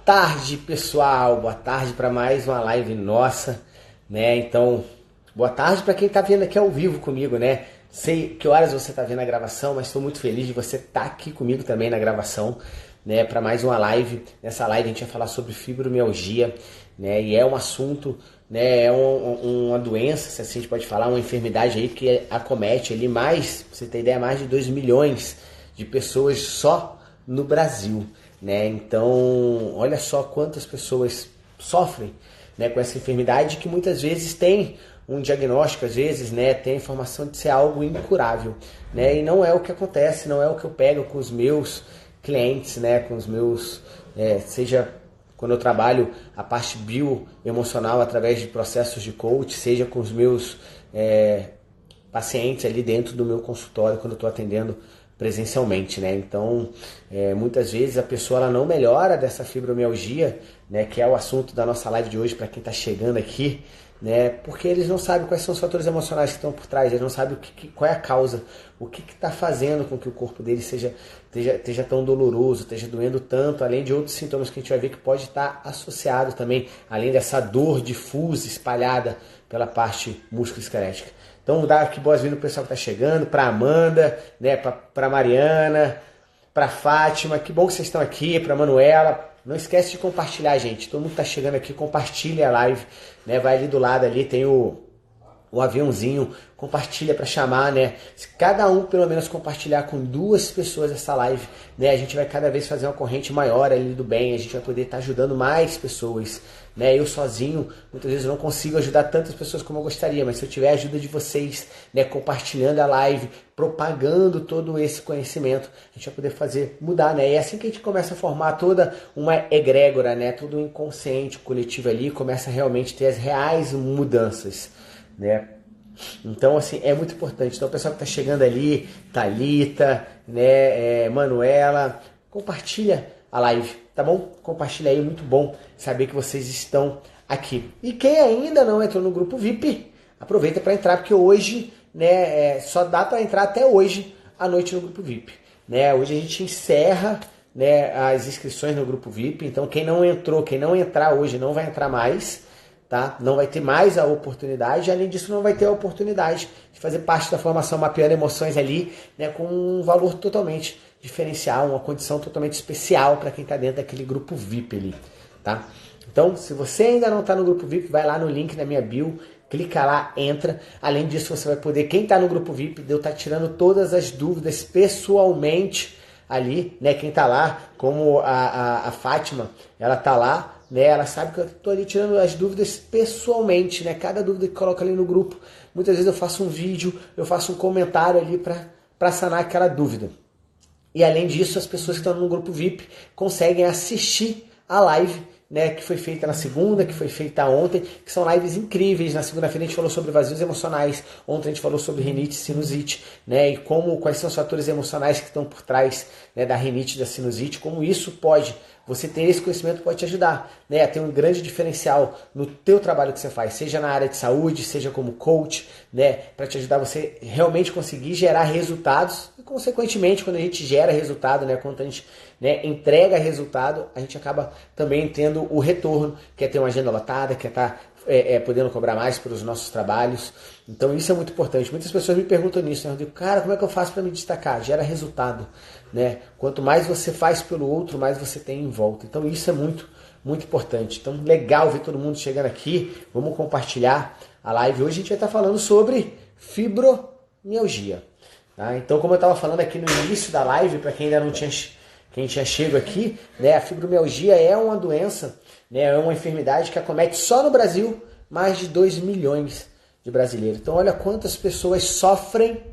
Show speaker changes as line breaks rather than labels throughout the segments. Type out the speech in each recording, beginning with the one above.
tarde, pessoal, boa tarde para mais uma live nossa, né? Então, boa tarde para quem está vendo aqui ao vivo comigo, né? Sei que horas você está vendo a gravação, mas estou muito feliz de você estar aqui comigo também na gravação, né? Para mais uma live. Nessa live a gente vai falar sobre fibromialgia, né? E é um assunto, né? É uma doença, se assim a gente pode falar, uma enfermidade aí que acomete ali mais, pra você ter ideia, mais de 2 milhões de pessoas só no Brasil, né? Então, olha só quantas pessoas sofrem, né, com essa enfermidade que muitas vezes tem um diagnóstico, às vezes, né, tem a informação de ser algo incurável, né? E não é o que acontece, não é o que eu pego com os meus clientes, né, com os meus, seja quando eu trabalho a parte bioemocional através de processos de coach, seja com os meus pacientes ali dentro do meu consultório quando eu estou atendendo presencialmente, né? Então, muitas vezes a pessoa ela não melhora dessa fibromialgia, né? Que é o assunto da nossa live de hoje para quem está chegando aqui, né? Porque eles não sabem quais são os fatores emocionais que estão por trás, eles não sabem qual é a causa, o que está fazendo com que o corpo dele esteja tão doloroso, esteja doendo tanto, além de outros sintomas que a gente vai ver que pode estar associado também, além dessa dor difusa, espalhada pela parte musculoesquelética. Então, vou dar aqui boas-vindas para o pessoal que está chegando, para Amanda, né, para Mariana, para Fátima, que bom que vocês estão aqui, para Manuela. Não esquece de compartilhar, gente. Todo mundo que está chegando aqui, compartilha a live, né? Vai ali do lado, ali tem o aviãozinho, compartilha para chamar, né? Se cada um pelo menos compartilhar com 2 pessoas essa live, né? A gente vai cada vez fazer uma corrente maior ali do bem, a gente vai poder estar ajudando mais pessoas, né? Eu sozinho, muitas vezes eu não consigo ajudar tantas pessoas como eu gostaria, mas se eu tiver a ajuda de vocês, né, compartilhando a live, propagando todo esse conhecimento, a gente vai poder fazer mudar, né? E é assim que a gente começa a formar toda uma egrégora, né? Todo um inconsciente coletivo ali, começa a realmente ter as reais mudanças, né? Então, assim, é muito importante. Então, o pessoal que está chegando ali, Thalita, né, Manuela, compartilha a live, tá bom? Compartilha aí, muito bom saber que vocês estão aqui. E quem ainda não entrou no grupo VIP, aproveita para entrar, porque hoje, né, só dá para entrar até hoje à noite no grupo VIP, né? Hoje a gente encerra, né, as inscrições no grupo VIP, então quem não entrou, quem não entrar hoje não vai entrar mais, tá? Não vai ter mais a oportunidade, além disso não vai ter a oportunidade de fazer parte da formação Mapeando Emoções ali, né, com um valor totalmente diferencial, uma condição totalmente especial para quem está dentro daquele grupo VIP ali, tá? Então, se você ainda não está no grupo VIP, vai lá no link na minha bio, clica lá, entra. Além disso, você vai poder, quem está no grupo VIP, eu estar tirando todas as dúvidas pessoalmente ali, né? Quem está lá, como a Fátima, ela está lá, né, ela sabe que eu estou ali tirando as dúvidas pessoalmente, né? Cada dúvida que coloca ali no grupo, muitas vezes eu faço um vídeo, eu faço um comentário ali para sanar aquela dúvida. E além disso, as pessoas que estão no grupo VIP conseguem assistir a live, né, que foi feita na segunda, que foi feita ontem, que são lives incríveis. Na segunda-feira a gente falou sobre vazios emocionais, ontem a gente falou sobre rinite e sinusite, né, e quais são os fatores emocionais que estão por trás, né, da rinite e da sinusite, como isso pode, você ter esse conhecimento pode te ajudar, né, a ter um grande diferencial no teu trabalho que você faz, seja na área de saúde, seja como coach, né, para te ajudar você realmente conseguir gerar resultados e, consequentemente, quando a gente gera resultado, né, quando a gente, né, entrega resultado, a gente acaba também tendo o retorno, que é ter uma agenda lotada, que é estar podendo cobrar mais pelos nossos trabalhos. Então isso é muito importante. Muitas pessoas me perguntam nisso, né? Eu digo, cara, como é que eu faço para me destacar? Gera resultado, né? Quanto mais você faz pelo outro, mais você tem em volta. Então isso é muito, muito importante. Então legal ver todo mundo chegando aqui. Vamos compartilhar a live. Hoje a gente vai estar falando sobre fibromialgia, tá? Então, como eu estava falando aqui no início da live, para quem ainda não tinha chego aqui, né, a fibromialgia é uma doença, né, é uma enfermidade que acomete só no Brasil mais de 2 milhões de brasileiros. Então olha quantas pessoas sofrem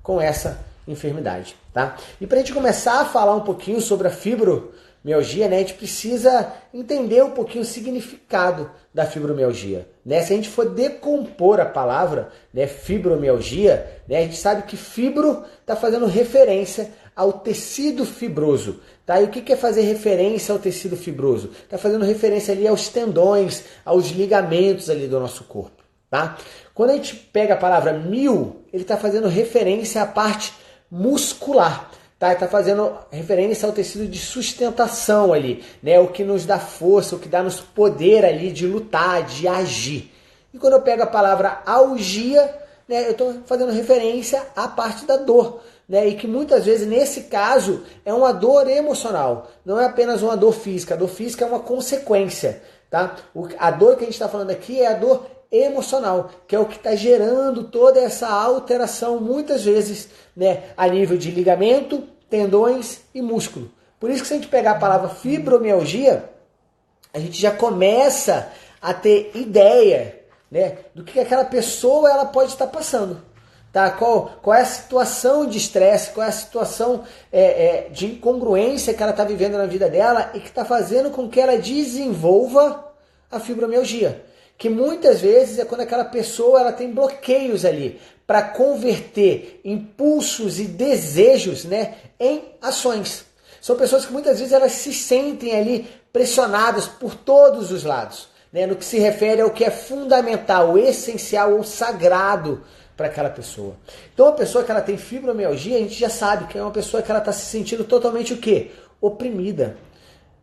com essa enfermidade, tá? E para a gente começar a falar um pouquinho sobre a fibromialgia, né, a gente precisa entender um pouquinho o significado da fibromialgia, né? Se a gente for decompor a palavra, né, fibromialgia, né, a gente sabe que fibro está fazendo referência ao tecido fibroso, tá? E o que é fazer referência ao tecido fibroso? Está fazendo referência ali aos tendões, aos ligamentos ali do nosso corpo, tá? Quando a gente pega a palavra mil, ele está fazendo referência à parte muscular, Tá fazendo referência ao tecido de sustentação ali, né? O que nos dá força, o que dá-nos poder ali de lutar, de agir. E quando eu pego a palavra algia, né, eu estou fazendo referência à parte da dor, né? E que muitas vezes, nesse caso, é uma dor emocional, não é apenas uma dor física. A dor física é uma consequência, tá? A dor que a gente está falando aqui é a dor emocional, que é o que está gerando toda essa alteração, muitas vezes, né, a nível de ligamento, tendões e músculo. Por isso que se a gente pegar a palavra fibromialgia, a gente já começa a ter ideia, né, do que aquela pessoa ela pode estar passando. Tá? Qual é a situação de estresse, qual é a situação de incongruência que ela está vivendo na vida dela e que está fazendo com que ela desenvolva a fibromialgia. Que muitas vezes é quando aquela pessoa ela tem bloqueios ali para converter impulsos e desejos, né, em ações. São pessoas que muitas vezes elas se sentem ali pressionadas por todos os lados, né, no que se refere ao que é fundamental, essencial ou sagrado para aquela pessoa. Então a pessoa que ela tem fibromialgia, a gente já sabe que é uma pessoa que ela está se sentindo totalmente o quê? Oprimida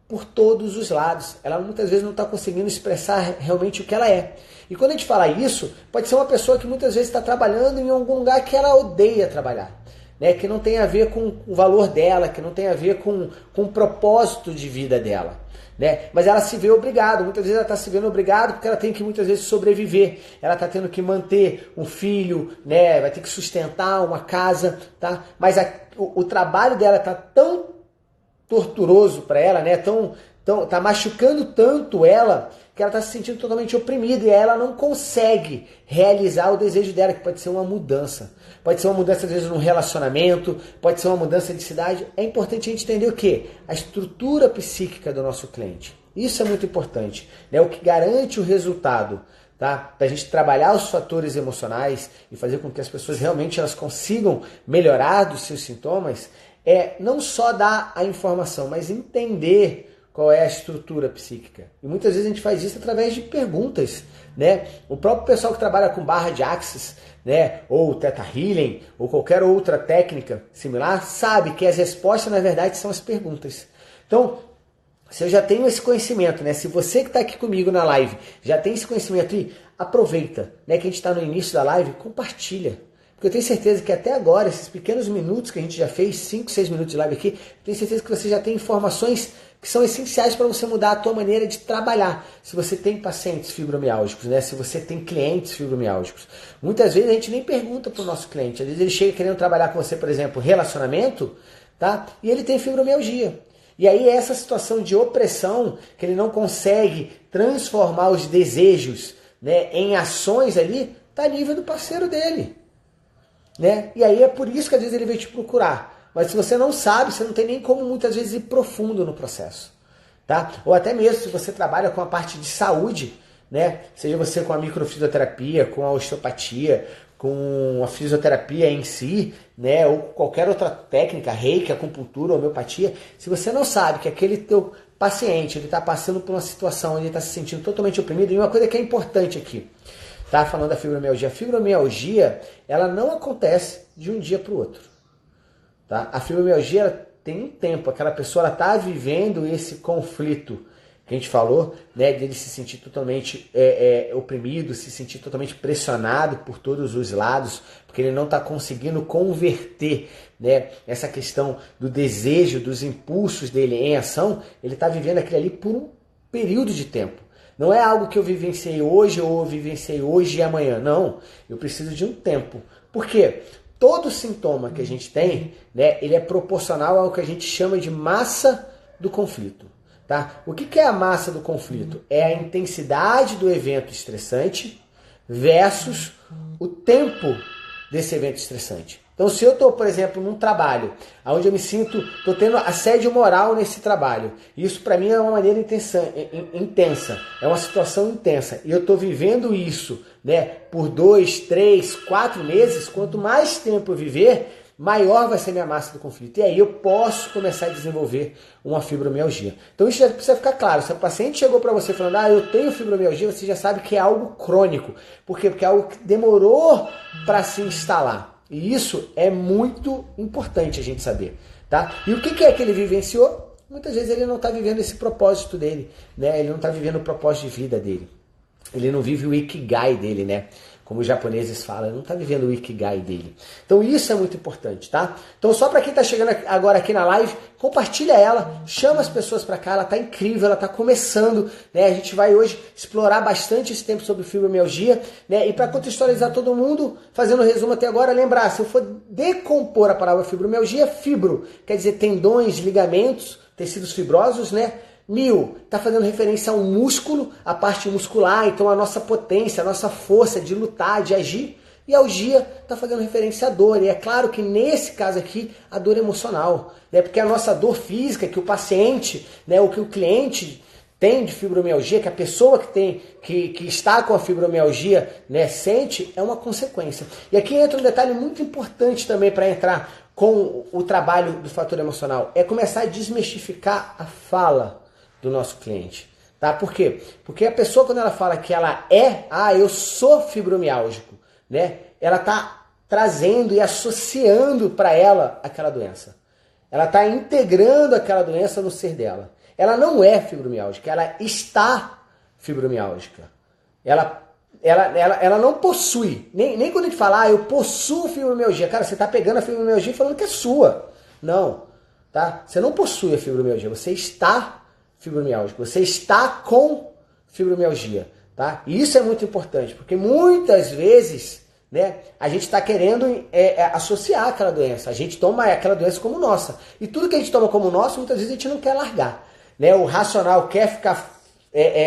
por todos os lados. Ela muitas vezes não está conseguindo expressar realmente o que ela é. E quando a gente fala isso, pode ser uma pessoa que muitas vezes está trabalhando em algum lugar que ela odeia trabalhar, né? Que não tem a ver com o valor dela, que não tem a ver com o propósito de vida dela. Né? Mas ela se vê obrigada, muitas vezes ela está se vendo obrigada porque ela tem que muitas vezes sobreviver, ela está tendo que manter um filho, né? Vai ter que sustentar uma casa, tá? Mas o trabalho dela está tão torturoso para ela, né? Tá machucando tanto ela que ela está se sentindo totalmente oprimida e ela não consegue realizar o desejo dela, que pode ser uma mudança. Pode ser uma mudança, às vezes, num relacionamento, pode ser uma mudança de cidade. É importante a gente entender o quê? A estrutura psíquica do nosso cliente. Isso é muito importante, né? O que garante o resultado, tá? Para a gente trabalhar os fatores emocionais e fazer com que as pessoas realmente elas consigam melhorar dos seus sintomas, é não só dar a informação, mas entender qual é a estrutura psíquica. E muitas vezes a gente faz isso através de perguntas, né? O próprio pessoal que trabalha com barra de Axis, né, ou Theta Healing, ou qualquer outra técnica similar, sabe que as respostas, na verdade, são as perguntas. Então, se eu já tenho esse conhecimento, né? Se você que está aqui comigo na live já tem esse conhecimento aí, aproveita, né? Que a gente está no início da live, compartilha. Porque eu tenho certeza que até agora, esses pequenos minutos que a gente já fez, 5, 6 minutos de live aqui, tenho certeza que você já tem informações que são essenciais para você mudar a tua maneira de trabalhar. Se você tem pacientes fibromiálgicos, né? Se você tem clientes fibromiálgicos. Muitas vezes a gente nem pergunta para o nosso cliente. Às vezes ele chega querendo trabalhar com você, por exemplo, relacionamento, tá? E ele tem fibromialgia. E aí essa situação de opressão, que ele não consegue transformar os desejos, né, em ações ali, está a nível do parceiro dele. Né? E aí é por isso que às vezes ele veio te procurar. Mas se você não sabe, você não tem nem como muitas vezes ir profundo no processo. Tá? Ou até mesmo se você trabalha com a parte de saúde, né? Seja você com a microfisioterapia, com a osteopatia, com a fisioterapia em si, né? Ou qualquer outra técnica, reiki, acupuntura, homeopatia, se você não sabe que aquele teu paciente ele está passando por uma situação onde ele está se sentindo totalmente oprimido, e uma coisa que é importante aqui, tá? Falando da fibromialgia. A fibromialgia, ela não acontece de um dia para o outro. Tá? A fibromialgia ela tem um tempo. Aquela pessoa está vivendo esse conflito que a gente falou, né? De ele se sentir totalmente oprimido, se sentir totalmente pressionado por todos os lados, porque ele não está conseguindo converter, né, essa questão do desejo, dos impulsos dele em ação. Ele está vivendo aquilo ali por um período de tempo. Não é algo que eu vivenciei hoje ou eu vivenciei hoje e amanhã. Não, eu preciso de um tempo. Por quê? Todo sintoma que a gente tem, né, ele é proporcional ao que a gente chama de massa do conflito. Tá? O que é a massa do conflito? É a intensidade do evento estressante versus o tempo desse evento estressante. Então, se eu estou, por exemplo, num trabalho onde eu me sinto, estou tendo assédio moral nesse trabalho, isso para mim é uma maneira intensa, é uma situação intensa, e eu estou vivendo isso, né, por 2, 3, 4 meses, quanto mais tempo eu viver, maior vai ser minha massa do conflito. E aí eu posso começar a desenvolver uma fibromialgia. Então isso já precisa ficar claro. Se o paciente chegou para você falando, eu tenho fibromialgia, você já sabe que é algo crônico. Por quê? Porque é algo que demorou para se instalar. E isso é muito importante a gente saber. tá? E o que é que ele vivenciou? Muitas vezes ele não está vivendo esse propósito dele, né? Ele não está vivendo o propósito de vida dele. Ele não vive o Ikigai dele, né? Como os japoneses falam, ele não está vivendo o Ikigai dele. Então isso é muito importante, tá? Então só para quem está chegando agora aqui na live, compartilha ela, chama as pessoas para cá, ela tá incrível, ela tá começando, né? A gente vai hoje explorar bastante esse tempo sobre fibromialgia, né? E para contextualizar todo mundo, fazendo um resumo até agora, lembrar, se eu for decompor a palavra fibromialgia, fibro quer dizer tendões, ligamentos, tecidos fibrosos, né? Mil está fazendo referência ao músculo, a parte muscular, então a nossa potência, a nossa força de lutar, de agir. E algia está fazendo referência à dor. E é claro que nesse caso aqui, a dor emocional. Né? Porque a nossa dor física, que o paciente, né, o que o cliente tem de fibromialgia, que a pessoa que está com a fibromialgia, né, sente, é uma consequência. E aqui entra um detalhe muito importante também para entrar com o trabalho do fator emocional. É começar a desmistificar a fala do nosso cliente, tá? Por quê? Porque a pessoa, quando ela fala que ela eu sou fibromiálgico, né? Ela tá trazendo e associando para ela aquela doença. Ela tá integrando aquela doença no ser dela. Ela não é fibromiálgica, ela está fibromiálgica. Ela não possui, nem quando a gente fala, eu possuo fibromialgia. Cara, você tá pegando a fibromialgia e falando que é sua. Não, tá? Você não possui a fibromialgia, você está fibromialgico, você está com fibromialgia, tá? E isso é muito importante, porque muitas vezes, né, a gente está querendo associar aquela doença, a gente toma aquela doença como nossa, e tudo que a gente toma como nosso, muitas vezes a gente não quer largar, né? O racional quer ficar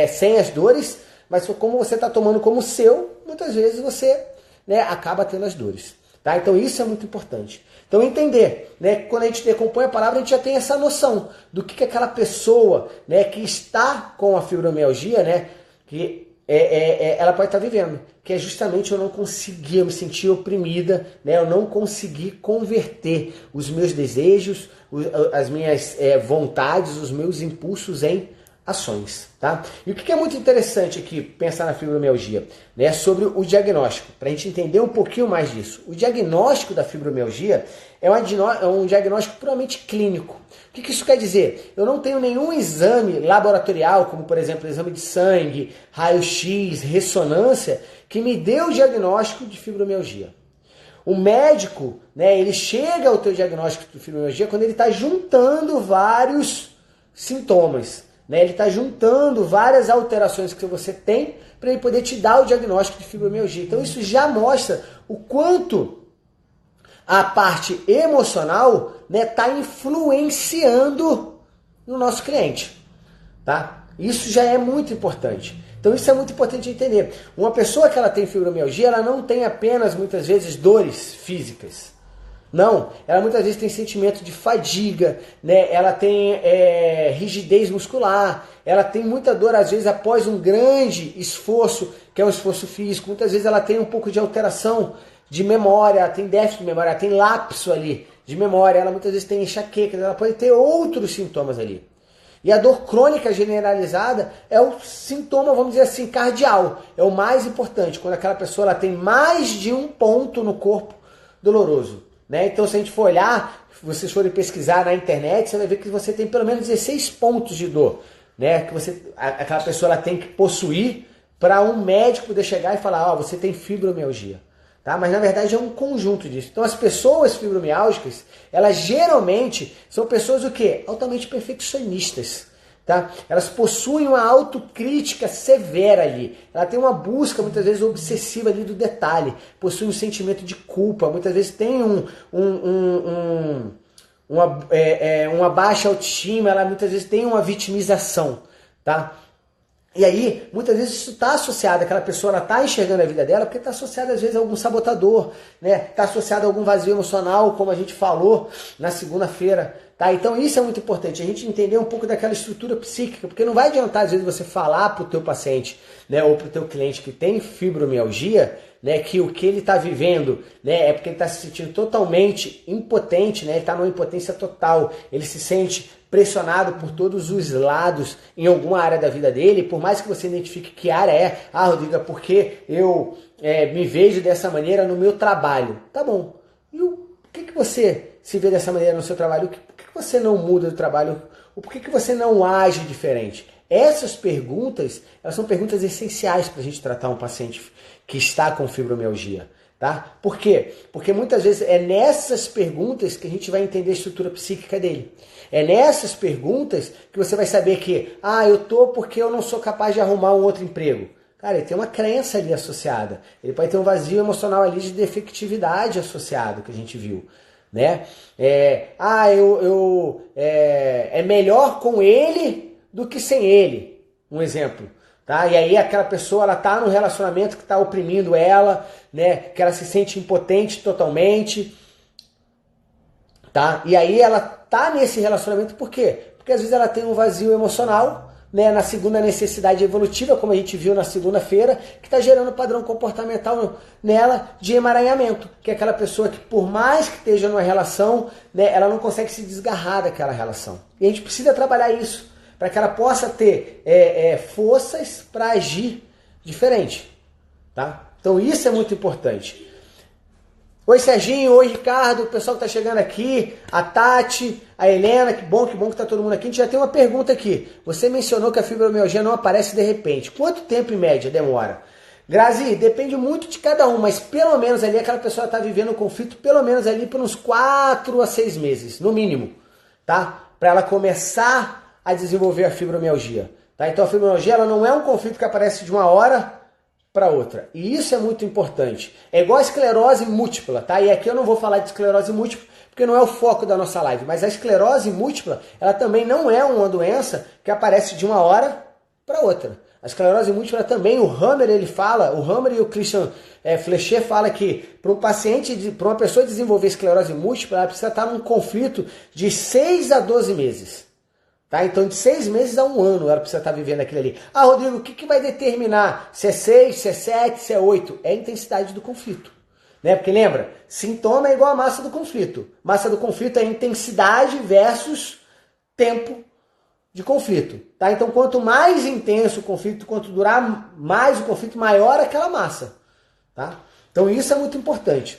sem as dores, mas como você está tomando como seu, muitas vezes você, né, acaba tendo as dores, tá? Então isso é muito importante. Então entender, né, que quando a gente decompõe a palavra, a gente já tem essa noção do que aquela pessoa, né, que está com a fibromialgia, né, que ela pode estar vivendo, que é justamente eu não conseguir, eu me sentir oprimida, né, eu não conseguir converter os meus desejos, as minhas vontades, os meus impulsos em ações, tá? E o que é muito interessante aqui, pensar na fibromialgia, né, sobre o diagnóstico, para a gente entender um pouquinho mais disso. O diagnóstico da fibromialgia é um diagnóstico puramente clínico. O que isso quer dizer? Eu não tenho nenhum exame laboratorial, como por exemplo exame de sangue, raio-x, ressonância, que me dê o diagnóstico de fibromialgia. O médico, né, ele chega ao teu diagnóstico de fibromialgia quando ele está juntando vários sintomas. Né? Ele está juntando várias alterações que você tem para ele poder te dar o diagnóstico de fibromialgia. Então isso já mostra o quanto a parte emocional está influenciando no nosso cliente. Tá? Isso já é muito importante. Então isso é muito importante entender. Uma pessoa que ela tem fibromialgia, ela não tem apenas muitas vezes dores físicas. Não, ela muitas vezes tem sentimento de fadiga, né? Ela tem rigidez muscular, ela tem muita dor às vezes após um grande esforço, que é um esforço físico. Muitas vezes ela tem um pouco de alteração de memória, ela tem déficit de memória, ela tem lapso ali de memória, ela muitas vezes tem enxaqueca, ela pode ter outros sintomas ali. E a dor crônica generalizada é o sintoma, vamos dizer assim, cardial, é o mais importante, quando aquela pessoa ela tem mais de um ponto no corpo doloroso. Né? Então, se a gente for olhar, se vocês forem pesquisar na internet, você vai ver que você tem pelo menos 16 pontos de dor, né? Que aquela pessoa ela tem que possuir para um médico poder chegar e falar, você tem fibromialgia. Tá? Mas na verdade é um conjunto disso. Então as pessoas fibromiálgicas, elas geralmente são pessoas o quê? Altamente perfeccionistas. Tá? Elas possuem uma autocrítica severa ali. Ela tem uma busca, muitas vezes, obsessiva ali do detalhe. Possui um sentimento de culpa. Muitas vezes tem uma baixa autoestima. Ela muitas vezes tem uma vitimização. Tá? E aí, muitas vezes isso está associado, aquela pessoa está enxergando a vida dela porque está associado às vezes a algum sabotador, né? Está associado a algum vazio emocional, como a gente falou na segunda-feira. Tá? Então isso é muito importante, a gente entender um pouco daquela estrutura psíquica, porque não vai adiantar às vezes você falar para o teu paciente, né, ou para o teu cliente que tem fibromialgia, né, que o que ele está vivendo, né, é porque ele está se sentindo totalmente impotente, né, ele está numa impotência total, ele se sente pressionado por todos os lados em alguma área da vida dele, por mais que você identifique que área é, Rodrigo, é porque eu me vejo dessa maneira no meu trabalho. Tá bom, e o que você se vê dessa maneira no seu trabalho? que você não muda do trabalho? Ou por que você não age diferente? Essas perguntas, elas são perguntas essenciais para a gente tratar um paciente que está com fibromialgia. Tá? Por quê? Porque muitas vezes é nessas perguntas que a gente vai entender a estrutura psíquica dele. É nessas perguntas que você vai saber que, eu tô porque eu não sou capaz de arrumar um outro emprego. Cara, ele tem uma crença ali associada. Ele pode ter um vazio emocional ali de defectividade associado, que a gente viu. Né? É melhor com ele do que sem ele. Um exemplo. Tá? E aí aquela pessoa, ela tá num relacionamento que está oprimindo ela, né? Que ela se sente impotente totalmente, tá? E aí ela tá nesse relacionamento por quê? Porque às vezes ela tem um vazio emocional, né? Na segunda necessidade evolutiva, como a gente viu na segunda-feira, que está gerando padrão comportamental nela de emaranhamento, que é aquela pessoa que por mais que esteja numa relação, né? Ela não consegue se desgarrar daquela relação. E a gente precisa trabalhar isso, para que ela possa ter forças para agir diferente. Tá? Então isso é muito importante. Oi Serginho, oi Ricardo, o pessoal que está chegando aqui, a Tati, a Helena, que bom que está todo mundo aqui. A gente já tem uma pergunta aqui. Você mencionou que a fibromialgia não aparece de repente. Quanto tempo em média demora? Grazi, depende muito de cada um, mas pelo menos ali aquela pessoa está vivendo um conflito pelo menos ali por uns 4 a 6 meses, no mínimo. Tá? Para ela começar a desenvolver a fibromialgia. Tá? Então a fibromialgia ela não é um conflito que aparece de uma hora para outra. E isso é muito importante. É igual a esclerose múltipla. Tá? E aqui eu não vou falar de esclerose múltipla porque não é o foco da nossa live. Mas a esclerose múltipla ela também não é uma doença que aparece de uma hora para outra. A esclerose múltipla também, o Hammer ele fala, o Hammer e o Christian Flecher fala que para um paciente, para uma pessoa desenvolver esclerose múltipla, ela precisa estar num conflito de 6 a 12 meses. Tá? Então, de 6 meses a 1 ano ela precisa estar vivendo aquilo ali. Rodrigo, o que vai determinar se é 6, se é 7, se é 8? É a intensidade do conflito. Né? Porque lembra, sintoma é igual a massa do conflito. Massa do conflito é intensidade versus tempo de conflito. Tá? Então, quanto mais intenso o conflito, quanto durar mais o conflito, maior aquela massa. Tá? Então, isso é muito importante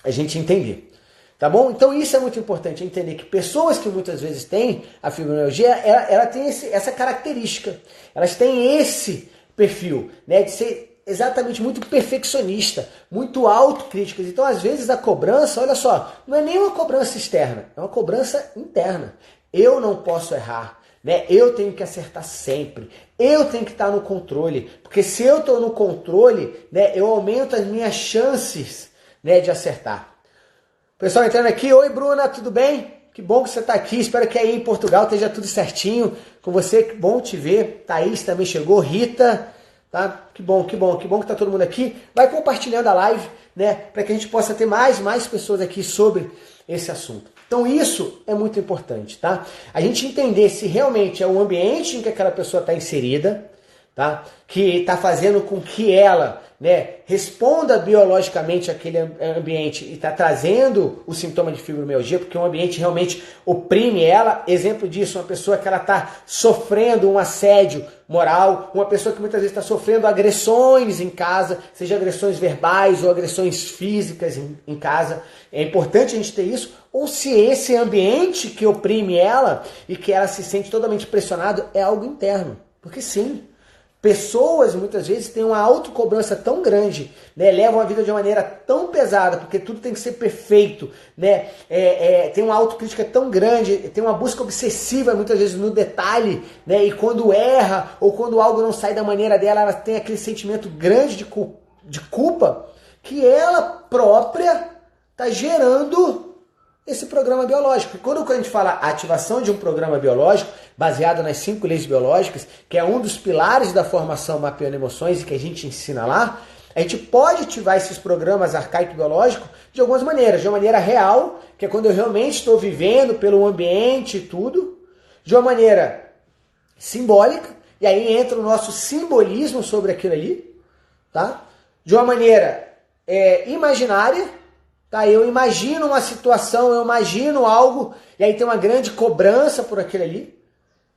a gente entender. Tá bom? Então isso é muito importante, entender que pessoas que muitas vezes têm a fibromialgia, ela tem essa característica. Elas têm esse perfil, né, de ser exatamente muito perfeccionista, muito autocríticas. Então às vezes a cobrança, olha só, não é nem uma cobrança externa, é uma cobrança interna. Eu não posso errar, né? Eu tenho que acertar sempre. Eu tenho que estar no controle, porque se eu estou no controle, né, eu aumento as minhas chances, né, de acertar. Pessoal entrando aqui, oi Bruna, tudo bem? Que bom que você está aqui, espero que aí em Portugal esteja tudo certinho com você, que bom te ver. Thaís também chegou, Rita, tá? Que bom que está todo mundo aqui. Vai compartilhando a live, né, para que a gente possa ter mais pessoas aqui sobre esse assunto. Então isso é muito importante, tá? A gente entender se realmente é o ambiente em que aquela pessoa está inserida, tá? Que está fazendo com que ela, né, responda biologicamente àquele ambiente e está trazendo o sintoma de fibromialgia, porque o ambiente realmente oprime ela. Exemplo disso, uma pessoa que ela está sofrendo um assédio moral, uma pessoa que muitas vezes está sofrendo agressões em casa, seja agressões verbais ou agressões físicas em casa. É importante a gente ter isso. Ou se esse ambiente que oprime ela e que ela se sente totalmente pressionada é algo interno. Porque sim, pessoas muitas vezes têm uma autocobrança tão grande, né? Levam a vida de uma maneira tão pesada, porque tudo tem que ser perfeito, né? Tem uma autocrítica tão grande, tem uma busca obsessiva muitas vezes no detalhe, né? E quando erra ou quando algo não sai da maneira dela, ela tem aquele sentimento grande de culpa que ela própria está gerando esse programa biológico. E quando a gente fala ativação de um programa biológico, baseado nas 5 leis biológicas, que é um dos pilares da formação Mapeando Emoções e que a gente ensina lá, a gente pode ativar esses programas arcaicos biológicos de algumas maneiras. De uma maneira real, que é quando eu realmente estou vivendo pelo ambiente e tudo. De uma maneira simbólica, e aí entra o nosso simbolismo sobre aquilo ali. Tá? De uma maneira imaginária, tá? Eu imagino uma situação, eu imagino algo, e aí tem uma grande cobrança por aquilo ali.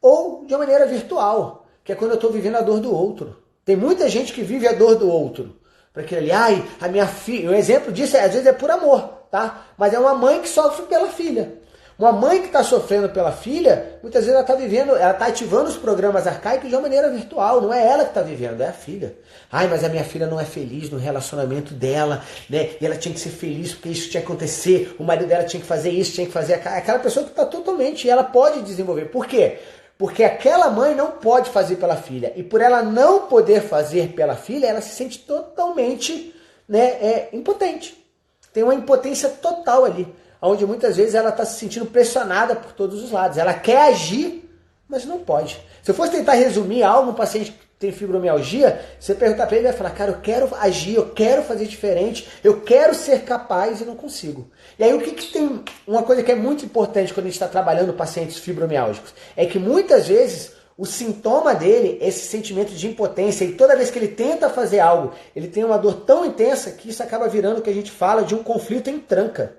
Ou de uma maneira virtual, que é quando eu estou vivendo a dor do outro. Tem muita gente que vive a dor do outro. Para aquilo ali, a minha filha, um exemplo disso às vezes é por amor, tá? Mas é uma mãe que sofre pela filha. Uma mãe que está sofrendo pela filha, muitas vezes ela está vivendo, ela está ativando os programas arcaicos de uma maneira virtual. Não é ela que está vivendo, é a filha. Ai, mas a minha filha não é feliz no relacionamento dela, né? E ela tinha que ser feliz porque isso tinha que acontecer, o marido dela tinha que fazer isso, tinha que fazer aquela pessoa que está totalmente, ela pode desenvolver. Por quê? Porque aquela mãe não pode fazer pela filha. E por ela não poder fazer pela filha, ela se sente totalmente, né, impotente. Tem uma impotência total ali, onde muitas vezes ela está se sentindo pressionada por todos os lados. Ela quer agir, mas não pode. Se eu fosse tentar resumir algo, um paciente que tem fibromialgia, você perguntar para ele, ele vai falar, cara, eu quero agir, eu quero fazer diferente, eu quero ser capaz e não consigo. E aí o que tem, uma coisa que é muito importante quando a gente está trabalhando pacientes fibromiálgicos, é que muitas vezes o sintoma dele, esse sentimento de impotência, e toda vez que ele tenta fazer algo, ele tem uma dor tão intensa que isso acaba virando o que a gente fala de um conflito em tranca.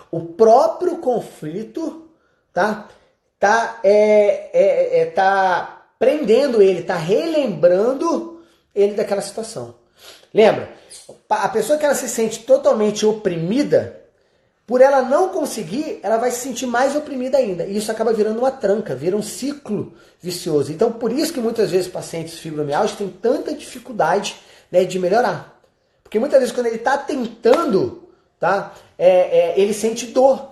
O próprio conflito tá prendendo ele, tá relembrando ele daquela situação. Lembra? A pessoa que ela se sente totalmente oprimida, por ela não conseguir, ela vai se sentir mais oprimida ainda. E isso acaba virando uma tranca, vira um ciclo vicioso. Então, por isso que muitas vezes pacientes fibromialgicos têm tanta dificuldade, né, de melhorar. Porque muitas vezes quando ele está tentando, tá, ele sente dor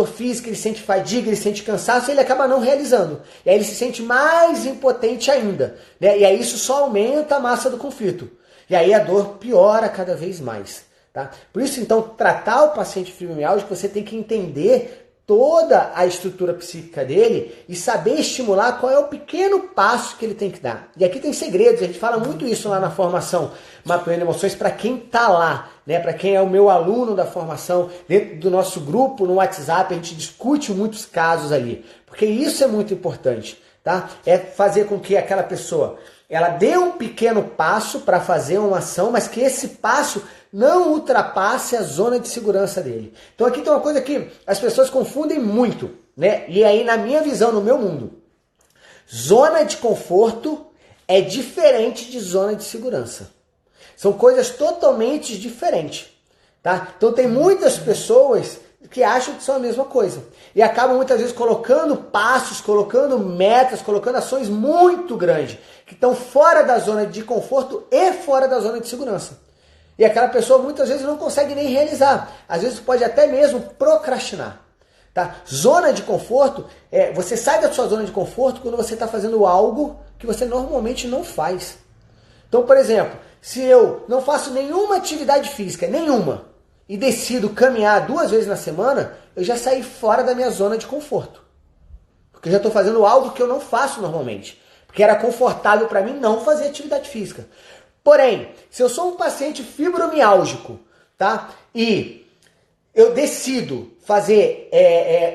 física, ele sente fadiga, ele sente cansaço e ele acaba não realizando. E aí ele se sente mais impotente ainda, né? E aí isso só aumenta a massa do conflito. E aí a dor piora cada vez mais. Tá? Por isso, então, tratar o paciente fibromialgico, você tem que entender toda a estrutura psíquica dele e saber estimular qual é o pequeno passo que ele tem que dar. E aqui tem segredos, a gente fala muito isso lá na formação Mapeando Emoções para quem está lá, né? Para quem é o meu aluno da formação, dentro do nosso grupo no WhatsApp, a gente discute muitos casos ali, porque isso é muito importante, tá? É fazer com que aquela pessoa ela dê um pequeno passo para fazer uma ação, mas que esse passo não ultrapasse a zona de segurança dele. Então aqui tem uma coisa que as pessoas confundem muito, né? E aí na minha visão, no meu mundo, zona de conforto é diferente de zona de segurança. São coisas totalmente diferentes, tá? Então tem muitas pessoas que acham que são a mesma coisa. E acabam muitas vezes colocando passos, colocando metas, colocando ações muito grandes, que estão fora da zona de conforto e fora da zona de segurança. E aquela pessoa muitas vezes não consegue nem realizar. Às vezes pode até mesmo procrastinar. Tá? Zona de conforto, você sai da sua zona de conforto quando você está fazendo algo que você normalmente não faz. Então, por exemplo, se eu não faço nenhuma atividade física, nenhuma, e decido caminhar 2 vezes na semana, eu já saí fora da minha zona de conforto. Porque eu já estou fazendo algo que eu não faço normalmente. Porque era confortável para mim não fazer atividade física. Porém, se eu sou um paciente fibromiálgico, tá? E eu decido fazer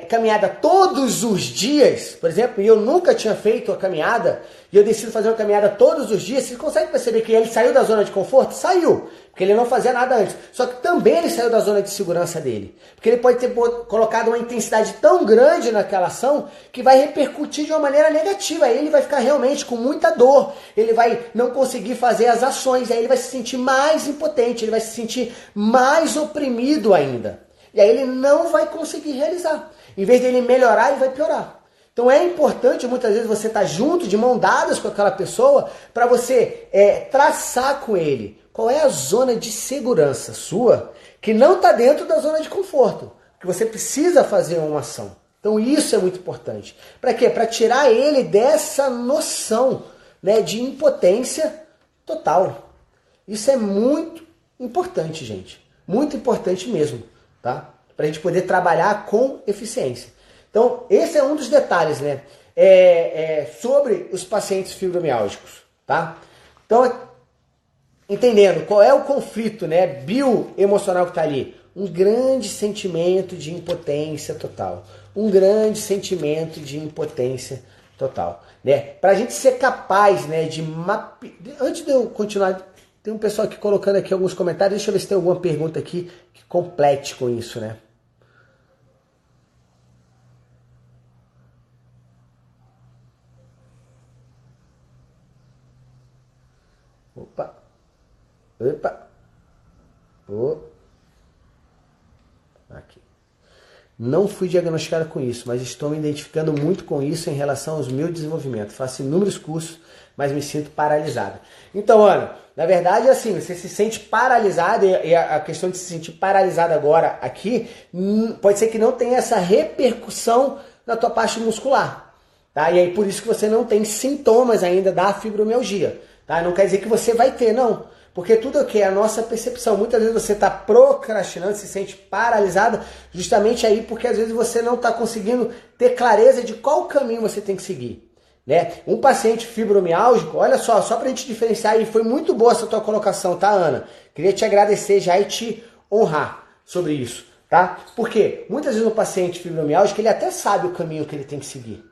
caminhada todos os dias, por exemplo, e eu nunca tinha feito a caminhada, e eu decido fazer uma caminhada todos os dias, você consegue perceber que ele saiu da zona de conforto? Saiu, porque ele não fazia nada antes. Só que também ele saiu da zona de segurança dele. Porque ele pode ter colocado uma intensidade tão grande naquela ação que vai repercutir de uma maneira negativa. Aí ele vai ficar realmente com muita dor, ele vai não conseguir fazer as ações, aí ele vai se sentir mais impotente, ele vai se sentir mais oprimido ainda. E aí ele não vai conseguir realizar. Em vez dele melhorar, ele vai piorar. Então é importante muitas vezes você estar junto, de mão dadas com aquela pessoa, para você traçar com ele qual é a zona de segurança sua, que não está dentro da zona de conforto, que você precisa fazer uma ação. Então isso é muito importante. Para quê? Para tirar ele dessa noção, né, de impotência total. Isso é muito importante, gente. Muito importante mesmo. Tá? Para a gente poder trabalhar com eficiência. Então, esse é um dos detalhes, né? Sobre os pacientes fibromiálgicos. Tá? Então, entendendo qual é o conflito, né, bioemocional que está ali? Um grande sentimento de impotência total. Um grande sentimento de impotência total. Né? Para a gente ser capaz, né, de mapear... Antes de eu continuar... Tem um pessoal aqui colocando aqui alguns comentários. Deixa eu ver se tem alguma pergunta aqui que complete com isso, né? Opa. Opa. Oh. Aqui. Não fui diagnosticado com isso, mas estou me identificando muito com isso em relação ao meu desenvolvimento. Faço inúmeros cursos, mas me sinto paralisada. Então, Ana, na verdade, assim, você se sente paralisada, e a questão de se sentir paralisada agora aqui, pode ser que não tenha essa repercussão na tua parte muscular, tá? E aí por isso que você não tem sintomas ainda da fibromialgia, tá? Não quer dizer que você vai ter, não. Porque tudo o que é a nossa percepção. Muitas vezes você está procrastinando, se sente paralisada, justamente aí porque às vezes você não está conseguindo ter clareza de qual caminho você tem que seguir. Né? Um paciente fibromiálgico, olha só para a gente diferenciar, e foi muito boa essa tua colocação, tá, Ana? Queria te agradecer já e te honrar sobre isso, tá? Porque muitas vezes um paciente fibromiálgico, ele até sabe o caminho que ele tem que seguir.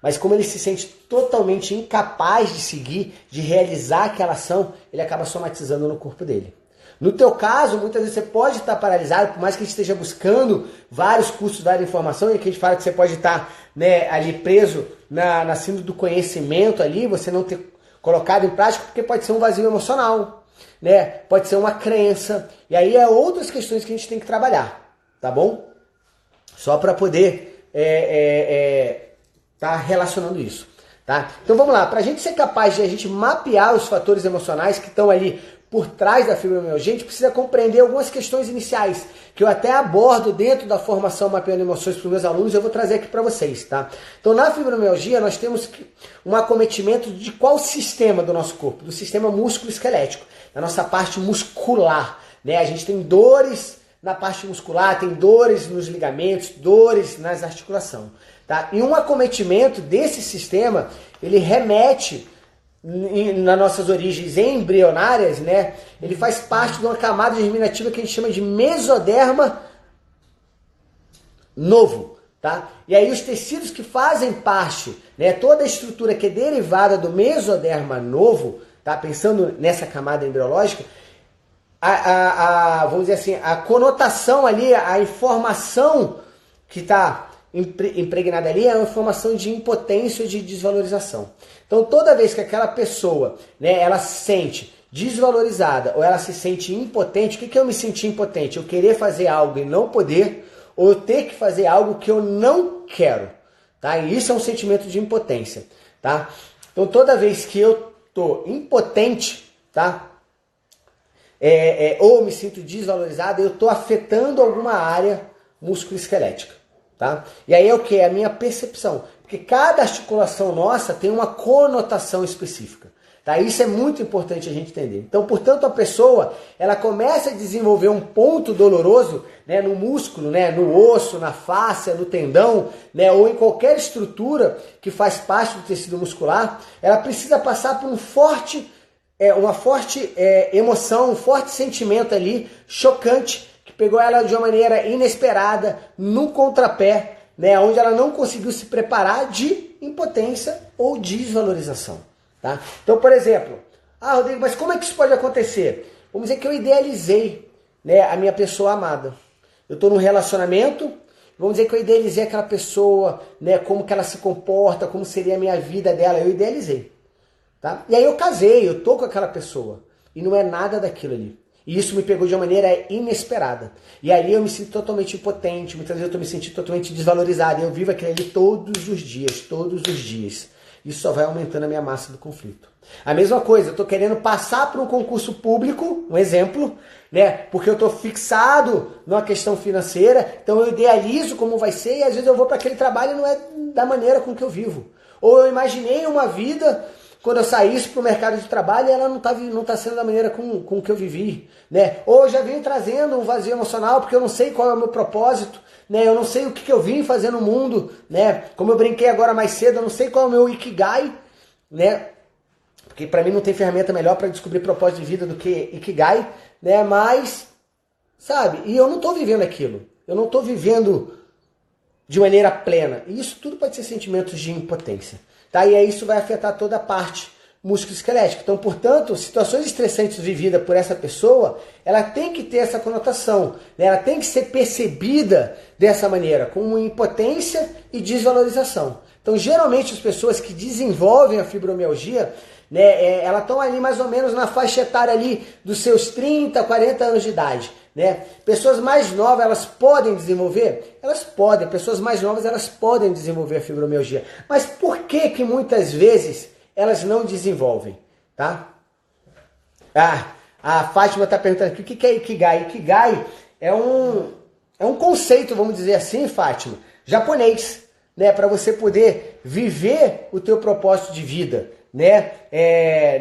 Mas como ele se sente totalmente incapaz de seguir, de realizar aquela ação, ele acaba somatizando no corpo dele. No teu caso, muitas vezes você pode estar paralisado, por mais que a gente esteja buscando vários cursos, várias informações, e que a gente fala que você pode estar, né, ali preso na síndrome do conhecimento ali, você não ter colocado em prática, porque pode ser um vazio emocional, né? Pode ser uma crença, e aí é outras questões que a gente tem que trabalhar, tá bom? Só para poder tá relacionando isso, tá? Então vamos lá, para a gente ser capaz de a gente mapear os fatores emocionais que estão ali por trás da fibromialgia, a gente precisa compreender algumas questões iniciais, que eu até abordo dentro da formação Mapeando Emoções para os meus alunos, eu vou trazer aqui para vocês, tá? Então na fibromialgia nós temos um acometimento de qual sistema do nosso corpo? Do sistema músculo-esquelético, da nossa parte muscular, né? A gente tem dores na parte muscular, tem dores nos ligamentos, dores nas articulações. Tá? E um acometimento desse sistema, ele remete nas nossas origens embrionárias, né? Ele faz parte de uma camada germinativa que a gente chama de mesoderma novo. Tá? E aí os tecidos que fazem parte, né, toda a estrutura que é derivada do mesoderma novo, tá? Pensando nessa camada embriológica, vamos dizer assim, a conotação ali, a informação que está impregnada ali é uma informação de impotência ou de desvalorização. Então toda vez que aquela pessoa, né, ela se sente desvalorizada ou ela se sente impotente, o que é eu me sentir impotente? Eu querer fazer algo e não poder, ou eu ter que fazer algo que eu não quero, tá? E isso é um sentimento de impotência, tá? Então toda vez que eu tô impotente, tá? Ou me sinto desvalorizado, eu tô afetando alguma área musculoesquelética, tá? E aí é o que? É a minha percepção, porque cada articulação nossa tem uma conotação específica. Tá? Isso é muito importante a gente entender. Então, portanto, a pessoa ela começa a desenvolver um ponto doloroso, né, no músculo, né, no osso, na fáscia, no tendão, né, ou em qualquer estrutura que faz parte do tecido muscular. Ela precisa passar por uma forte emoção, um forte sentimento ali, chocante, que pegou ela de uma maneira inesperada, no contrapé, né, onde ela não conseguiu se preparar, de impotência ou desvalorização. Tá? Então, por exemplo, Rodrigo, mas como é que isso pode acontecer? Vamos dizer que eu idealizei, né, a minha pessoa amada. Eu estou num relacionamento, vamos dizer que eu idealizei aquela pessoa, né, como que ela se comporta, como seria a minha vida dela, eu idealizei. Tá? E aí eu casei, eu tô com aquela pessoa, e não é nada daquilo ali. E isso me pegou de uma maneira inesperada. E aí eu me sinto totalmente impotente, muitas vezes eu estou me sentindo totalmente desvalorizado, e eu vivo aquilo ali todos os dias, todos os dias. Isso só vai aumentando a minha massa do conflito. A mesma coisa, eu estou querendo passar para um concurso público, um exemplo, né? Porque eu estou fixado numa questão financeira, então eu idealizo como vai ser e às vezes eu vou para aquele trabalho e não é da maneira com que eu vivo. Ou eu imaginei uma vida quando eu saísse para o mercado de trabalho e ela não tá sendo da maneira com que eu vivi, né? Ou eu já venho trazendo um vazio emocional porque eu não sei qual é o meu propósito, né? Eu não sei o que eu vim fazer no mundo, né? Como eu brinquei agora mais cedo, eu não sei qual é o meu Ikigai, né? Porque para mim não tem ferramenta melhor para descobrir propósito de vida do que Ikigai, né? Mas, sabe? E eu não estou vivendo aquilo. Eu não estou vivendo de maneira plena. E isso tudo pode ser sentimentos de impotência. Tá? E aí isso vai afetar toda a parte músculo-esquelética. Então, portanto, situações estressantes vividas por essa pessoa, ela tem que ter essa conotação, né? Ela tem que ser percebida dessa maneira, como impotência e desvalorização. Então, geralmente, as pessoas que desenvolvem a fibromialgia, né, elas estão ali mais ou menos na faixa etária ali dos seus 30, 40 anos de idade. Né? Pessoas mais novas, elas podem desenvolver? Elas podem. Pessoas mais novas, elas podem desenvolver a fibromialgia. Mas por que que muitas vezes elas não desenvolvem? Tá? A Fátima está perguntando aqui, o que é Ikigai? Ikigai é um conceito, vamos dizer assim, Fátima, japonês, né? Para você poder viver o teu propósito de vida. Né?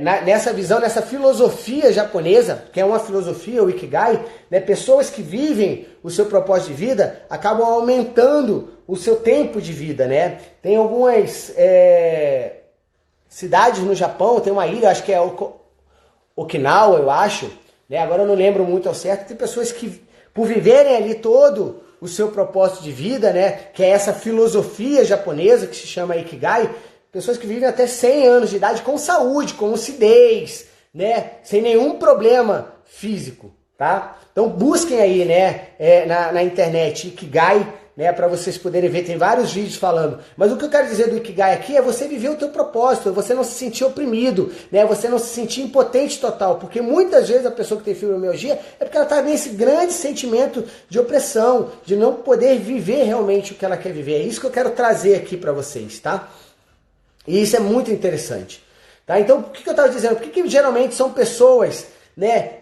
Nessa visão, nessa filosofia japonesa, que é uma filosofia, o Ikigai, né? Pessoas que vivem o seu propósito de vida acabam aumentando o seu tempo de vida. Né? Tem algumas cidades no Japão, tem uma ilha, acho que é Okinawa, eu acho, né? Agora eu não lembro muito ao certo, tem pessoas que, por viverem ali todo o seu propósito de vida, né? Que é essa filosofia japonesa que se chama Ikigai, pessoas que vivem até 100 anos de idade com saúde, com lucidez, né? Sem nenhum problema físico, tá? Então busquem aí, né? Na internet, Ikigai, né? Para vocês poderem ver, tem vários vídeos falando. Mas o que eu quero dizer do Ikigai aqui é você viver o teu propósito, é você não se sentir oprimido, né? Você não se sentir impotente total, porque muitas vezes a pessoa que tem fibromialgia é porque ela está nesse grande sentimento de opressão, de não poder viver realmente o que ela quer viver. É isso que eu quero trazer aqui para vocês, tá? E isso é muito interessante. Tá? Então, o que eu estava dizendo? Por que geralmente são pessoas, né,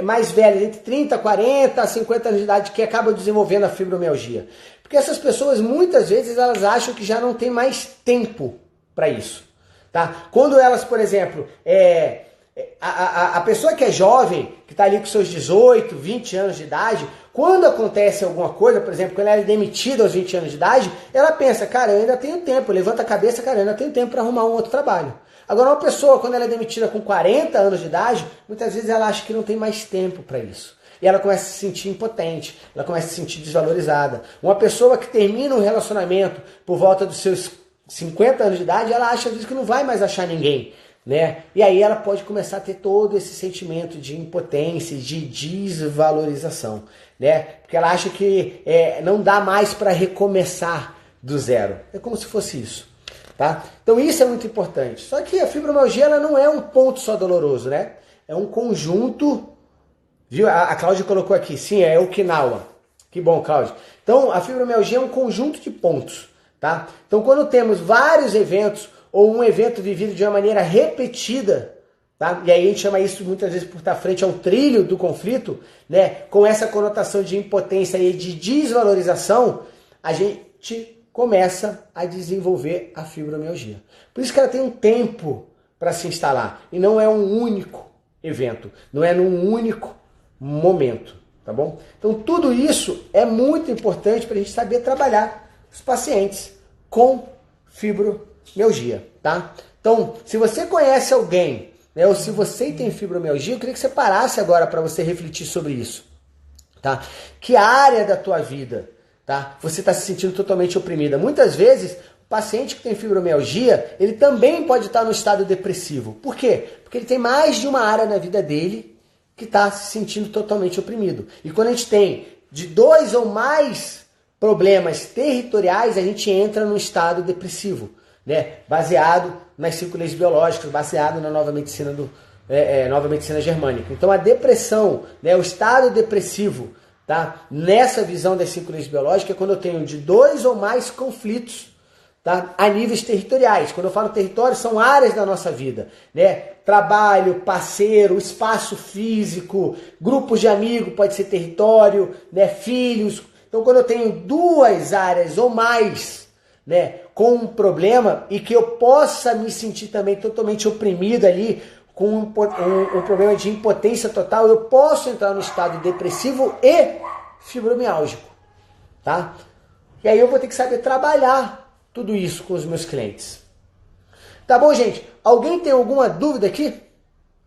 mais velhas, entre 30, 40, 50 anos de idade, que acabam desenvolvendo a fibromialgia? Porque essas pessoas, muitas vezes, elas acham que já não tem mais tempo para isso. Tá? Quando elas, por exemplo, a pessoa que é jovem, que está ali com seus 18, 20 anos de idade, quando acontece alguma coisa, por exemplo, quando ela é demitida aos 20 anos de idade, ela pensa, cara, eu ainda tenho tempo, levanta a cabeça, cara, eu ainda tenho tempo para arrumar um outro trabalho. Agora, uma pessoa, quando ela é demitida com 40 anos de idade, muitas vezes ela acha que não tem mais tempo para isso. E ela começa a se sentir impotente, ela começa a se sentir desvalorizada. Uma pessoa que termina um relacionamento por volta dos seus 50 anos de idade, ela acha às vezes que não vai mais achar ninguém. Né? E aí ela pode começar a ter todo esse sentimento de impotência, de desvalorização, né? Porque ela acha que não dá mais para recomeçar do zero. É como se fosse isso, tá? Então isso é muito importante. Só que a fibromialgia ela não é um ponto só doloroso, né? É um conjunto, viu? A Cláudia colocou aqui, sim, é Okinawa. Que bom, Cláudia. Então a fibromialgia é um conjunto de pontos, tá? Então quando temos vários eventos ou um evento vivido de uma maneira repetida, tá? E aí a gente chama isso muitas vezes por estar frente ao trilho do conflito, né? Com essa conotação de impotência e de desvalorização, a gente começa a desenvolver a fibromialgia. Por isso que ela tem um tempo para se instalar, e não é um único evento, não é num único momento, tá bom? Então tudo isso é muito importante para a gente saber trabalhar os pacientes com fibromialgia, tá? Então, se você conhece alguém, né, ou se você tem fibromialgia, eu queria que você parasse agora para você refletir sobre isso, tá? Que área da tua vida, tá? Você está se sentindo totalmente oprimida. Muitas vezes, o paciente que tem fibromialgia, ele também pode estar no estado depressivo. Por quê? Porque ele tem mais de uma área na vida dele que está se sentindo totalmente oprimido. E quando a gente tem de 2 ou mais problemas territoriais, a gente entra no estado depressivo, né? Baseado nas 5 leis biológicas, baseado na nova medicina nova medicina germânica. Então a depressão, né, o estado depressivo, tá? Nessa visão das 5 leis biológicas é quando eu tenho de 2 ou mais conflitos, tá? A níveis territoriais. Quando eu falo território, são áreas da nossa vida, né? Trabalho, parceiro, espaço físico, grupos de amigos, pode ser território, né? Filhos. Então, quando eu tenho 2 áreas ou mais, né, com um problema e que eu possa me sentir também totalmente oprimido ali, com um problema de impotência total, eu posso entrar no estado depressivo e fibromiálgico, tá? E aí eu vou ter que saber trabalhar tudo isso com os meus clientes. Tá bom, gente? Alguém tem alguma dúvida aqui?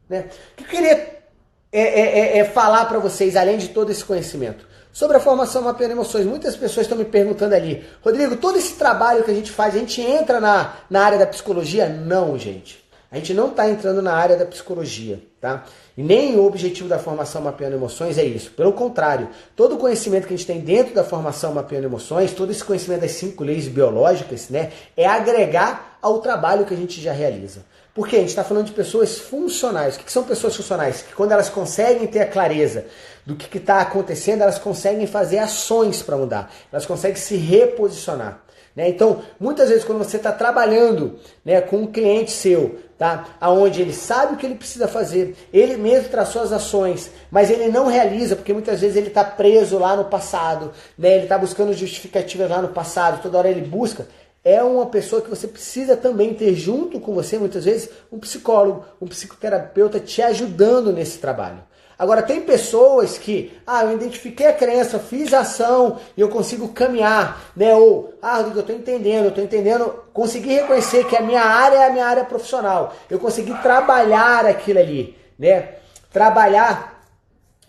Né? O que eu queria falar para vocês, além de todo esse conhecimento? Sobre a formação Mapeando Emoções, muitas pessoas estão me perguntando ali, Rodrigo, todo esse trabalho que a gente faz, a gente entra na área da psicologia? Não, gente. A gente não está entrando na área da psicologia, tá? E nem o objetivo da formação Mapeando Emoções é isso. Pelo contrário, todo o conhecimento que a gente tem dentro da formação Mapeando Emoções, todo esse conhecimento das 5 leis biológicas, né, é agregar ao trabalho que a gente já realiza. Porque a gente está falando de pessoas funcionais. O que são pessoas funcionais? Que quando elas conseguem ter a clareza do que está acontecendo, elas conseguem fazer ações para mudar. Elas conseguem se reposicionar. Né? Então, muitas vezes quando você está trabalhando, né, com um cliente seu, tá, onde ele sabe o que ele precisa fazer, ele mesmo traçou as ações, mas ele não realiza, porque muitas vezes ele está preso lá no passado, né, ele está buscando justificativas lá no passado, toda hora ele busca. É uma pessoa que você precisa também ter junto com você, muitas vezes, um psicólogo, um psicoterapeuta te ajudando nesse trabalho. Agora, tem pessoas que, eu identifiquei a crença, fiz a ação e eu consigo caminhar, né? Ou, Rodrigo, eu estou entendendo, consegui reconhecer que a minha área é a minha área profissional. Eu consegui trabalhar aquilo ali, né? Trabalhar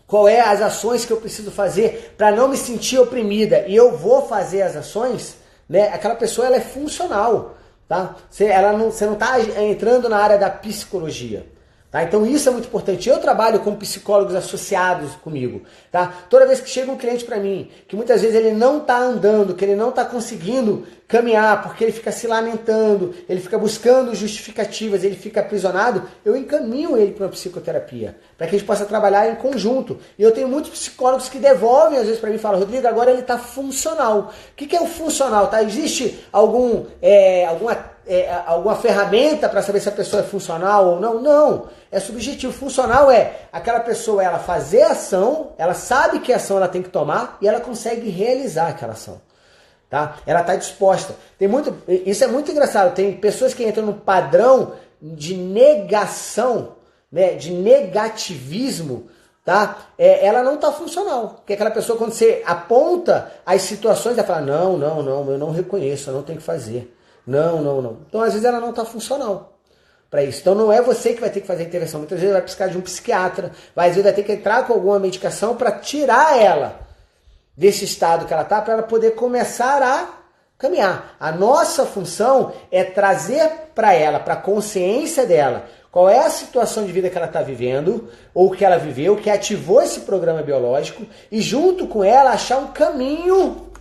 qual é as ações que eu preciso fazer para não me sentir oprimida. E eu vou fazer as ações, né? Aquela pessoa, ela é funcional, tá? Você não está entrando na área da psicologia. Tá? Então isso é muito importante. Eu trabalho com psicólogos associados comigo. Tá? Toda vez que chega um cliente para mim, que muitas vezes ele não está andando, que ele não está conseguindo caminhar, porque ele fica se lamentando, ele fica buscando justificativas, ele fica aprisionado, eu encaminho ele para uma psicoterapia, para que a gente possa trabalhar em conjunto. E eu tenho muitos psicólogos que devolvem às vezes para mim e falam, Rodrigo, agora ele está funcional. O que é o funcional? Tá? Existe alguma ferramenta para saber se a pessoa é funcional ou não? Não, é subjetivo. Funcional é aquela pessoa, ela fazer ação, ela sabe que ação ela tem que tomar e ela consegue realizar aquela ação. Tá? Ela está disposta. Isso é muito engraçado. Tem pessoas que entram no padrão de negação, né, de negativismo, tá? Ela não está funcional. Porque aquela pessoa, quando você aponta as situações, ela fala, não, eu não reconheço, eu não tenho que fazer. Não. Então, às vezes, ela não está funcional para isso. Então, não é você que vai ter que fazer a intervenção. Muitas vezes vai precisar de um psiquiatra, às vezes vai ter que entrar com alguma medicação para tirar ela desse estado que ela está, para ela poder começar a caminhar. A nossa função é trazer para ela, para a consciência dela, qual é a situação de vida que ela está vivendo, ou que ela viveu, que ativou esse programa biológico, e junto com ela achar um caminho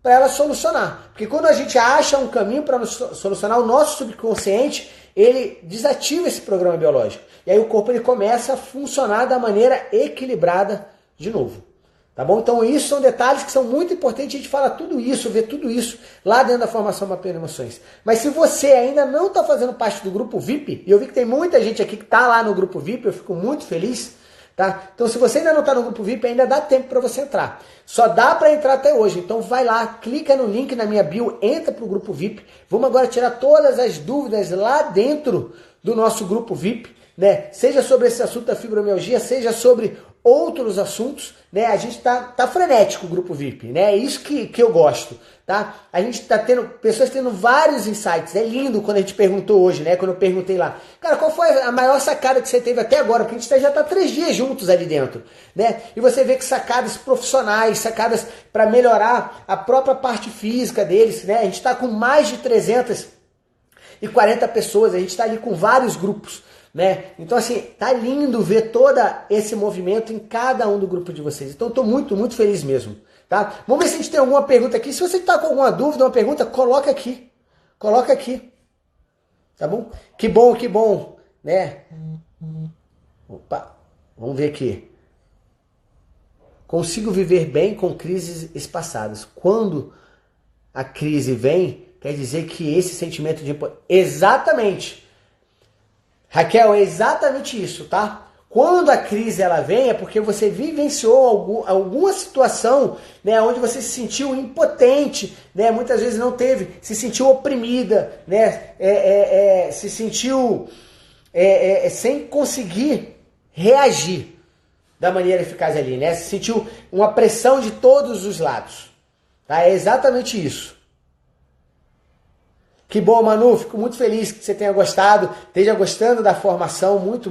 para ela solucionar. Porque quando a gente acha um caminho para solucionar, o nosso subconsciente, ele desativa esse programa biológico. E aí o corpo ele começa a funcionar da maneira equilibrada de novo. Tá bom? Então isso são detalhes que são muito importantes, a gente fala tudo isso, vê tudo isso lá dentro da formação Mapeando Emoções. Mas se você ainda não está fazendo parte do grupo VIP, e eu vi que tem muita gente aqui que está lá no grupo VIP, eu fico muito feliz, tá? Então se você ainda não está no grupo VIP, ainda dá tempo para você entrar. Só dá para entrar até hoje, então vai lá, clica no link na minha bio, entra para o grupo VIP. Vamos agora tirar todas as dúvidas lá dentro do nosso grupo VIP, né? Seja sobre esse assunto da fibromialgia, seja sobre outros assuntos, né? A gente tá frenético o grupo VIP, né? É isso que eu gosto, tá? A gente tá tendo pessoas tendo vários insights. É lindo quando a gente perguntou hoje, né? Quando eu perguntei lá, cara, qual foi a maior sacada que você teve até agora? Porque a gente já tá 3 dias juntos ali dentro, né? E você vê que sacadas profissionais, sacadas para melhorar a própria parte física deles, né? A gente tá com mais de 340 pessoas, a gente tá ali com vários grupos, né? Então assim, tá lindo ver todo esse movimento em cada um do grupo de vocês. Então eu tô muito, muito feliz mesmo, tá? Vamos ver se a gente tem alguma pergunta aqui. Se você tá com alguma dúvida, uma pergunta, coloca aqui. Coloca aqui. Tá bom? Que bom, né? Opa, vamos ver aqui. Consigo viver bem com crises espaçadas. Quando a crise vem, quer dizer que esse sentimento de... Exatamente. Raquel, é exatamente isso, tá? Quando a crise ela vem é porque você vivenciou alguma situação, né, onde você se sentiu impotente, né, muitas vezes não teve, se sentiu oprimida, né, se sentiu sem conseguir reagir da maneira eficaz ali, né, se sentiu uma pressão de todos os lados, tá? É exatamente isso. Que bom, Manu, fico muito feliz que você tenha gostado, esteja gostando da formação, muito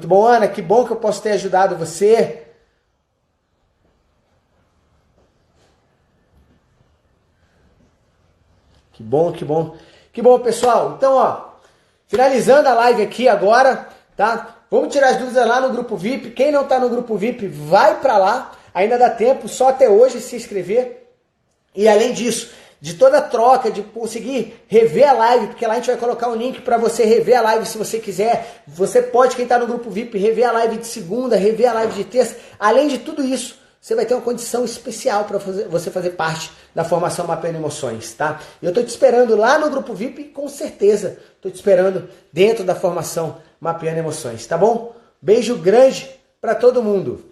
bom. Ana, que bom que eu posso ter ajudado você. Que bom, pessoal. Então, finalizando a live aqui agora, tá? Vamos tirar as dúvidas lá no grupo VIP. Quem não está no grupo VIP, vai para lá. Ainda dá tempo, só até hoje se inscrever. E além disso, de toda a troca, de conseguir rever a live, porque lá a gente vai colocar um link para você rever a live se você quiser. Você pode, quem está no grupo VIP, rever a live de segunda, rever a live de terça. Além de tudo isso, você vai ter uma condição especial para você fazer parte da formação Mapeando Emoções, tá? Eu estou te esperando lá no grupo VIP, com certeza. Estou te esperando dentro da formação Mapeando Emoções, tá bom? Beijo grande para todo mundo.